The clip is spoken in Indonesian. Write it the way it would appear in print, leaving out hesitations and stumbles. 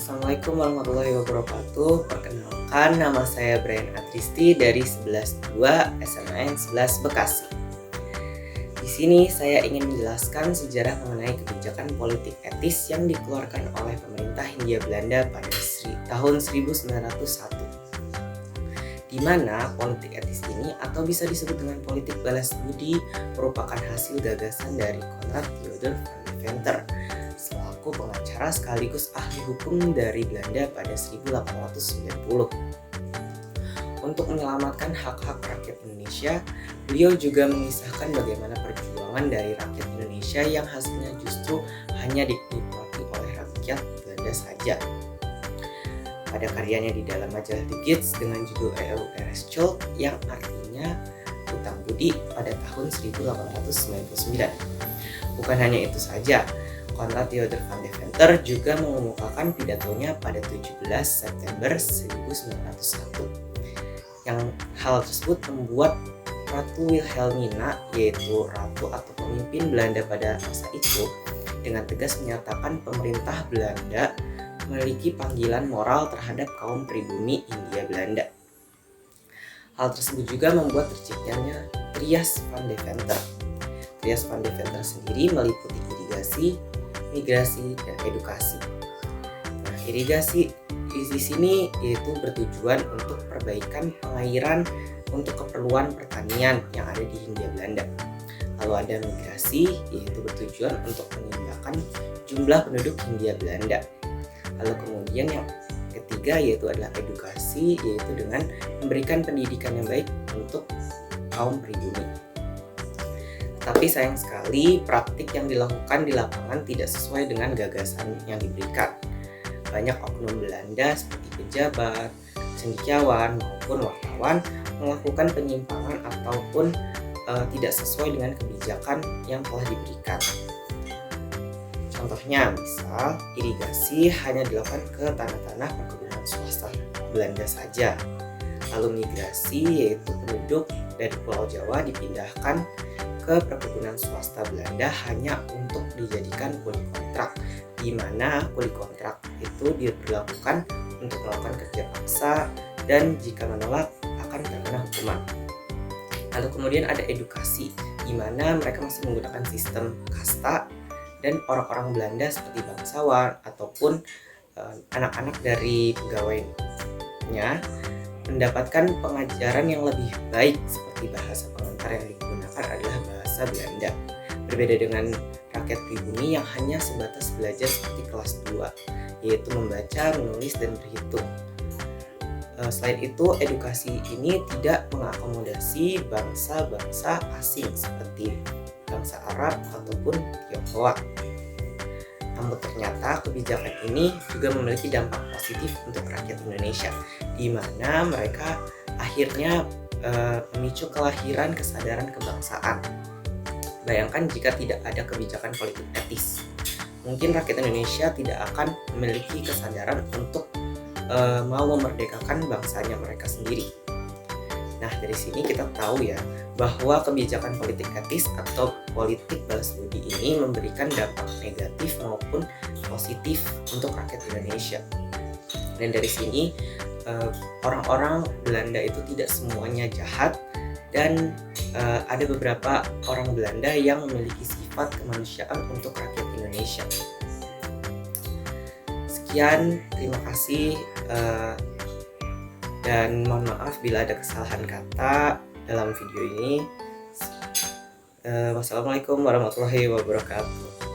Assalamualaikum warahmatullahi wabarakatuh. Perkenalkan, nama saya Brian Atristi dari 11-2 SMA 11 Bekasi. Di sini saya ingin menjelaskan sejarah mengenai kebijakan politik etis yang dikeluarkan oleh pemerintah Hindia Belanda pada tahun 1901. Di mana politik etis ini atau bisa disebut dengan politik balas budi merupakan hasil gagasan dari Konrad Theodor van Deventer selaku pengacara sekaligus ahli hukum dari Belanda pada 1890. Untuk menyelamatkan hak-hak rakyat Indonesia, beliau juga mengisahkan bagaimana perjuangan dari rakyat Indonesia yang hasilnya justru hanya dinikmati oleh rakyat Belanda saja. Pada karyanya di dalam majalah The Gids dengan judul EU Schuld yang artinya hutang budi pada tahun 1899. Bukan hanya itu saja, Konrad Theodor van Deventer juga mengemukakan pidatonya pada 17 September 1901. Yang hal tersebut membuat Ratu Wilhelmina, yaitu ratu atau pemimpin Belanda pada masa itu, dengan tegas menyatakan pemerintah Belanda memiliki panggilan moral terhadap kaum pribumi Hindia Belanda. Hal tersebut juga membuat terciptanya Trias van Deventer. Trias van Deventer sendiri meliputi irigasi, migrasi, dan edukasi. Nah, irigasi di sini yaitu bertujuan untuk perbaikan pengairan untuk keperluan pertanian yang ada di Hindia Belanda. Lalu ada migrasi, yaitu bertujuan untuk meningkatkan jumlah penduduk Hindia Belanda. Lalu kemudian yang ketiga yaitu adalah edukasi, yaitu dengan memberikan pendidikan yang baik untuk kaum pribumi. Tapi sayang sekali praktik yang dilakukan di lapangan tidak sesuai dengan gagasan yang diberikan. Banyak oknum Belanda seperti pejabat, cendekiawan maupun wartawan melakukan penyimpangan ataupun tidak sesuai dengan kebijakan yang telah diberikan. Contohnya, misal irigasi hanya dilakukan ke tanah-tanah perkebunan swasta Belanda saja. Lalu migrasi, yaitu penduduk dari Pulau Jawa dipindahkan ke perkebunan swasta Belanda hanya untuk dijadikan kuli kontrak, di mana kuli kontrak itu diberlakukan untuk melakukan kerja paksa dan jika menolak akan terkena hukuman. Lalu kemudian ada edukasi, di mana mereka masih menggunakan sistem kasta dan orang-orang Belanda seperti bangsawan ataupun anak-anak dari pegawainya mendapatkan pengajaran yang lebih baik seperti bahasa pengantar yang digunakan adalah bahasa Belanda. Berbeda dengan rakyat pribumi yang hanya sebatas belajar seperti kelas 2, yaitu membaca, menulis, dan berhitung. Selain itu, edukasi ini tidak mengakomodasi bangsa-bangsa asing seperti bangsa Arab ataupun Tionghoa. Namun ternyata kebijakan ini juga memiliki dampak positif untuk rakyat Indonesia, di mana mereka akhirnya memicu kelahiran kesadaran kebangsaan. Bayangkan jika tidak ada kebijakan politik etis, mungkin rakyat Indonesia tidak akan memiliki kesadaran untuk mau memerdekakan bangsanya mereka sendiri. Nah, dari sini kita tahu ya bahwa kebijakan politik etis atau politik balas budi ini memberikan dampak negatif maupun positif untuk rakyat Indonesia. Dan dari sini orang-orang Belanda itu tidak semuanya jahat dan ada beberapa orang Belanda yang memiliki sifat kemanusiaan untuk rakyat Indonesia. Sekian, terima kasih dan mohon maaf bila ada kesalahan kata dalam video ini. Wassalamualaikum warahmatullahi wabarakatuh.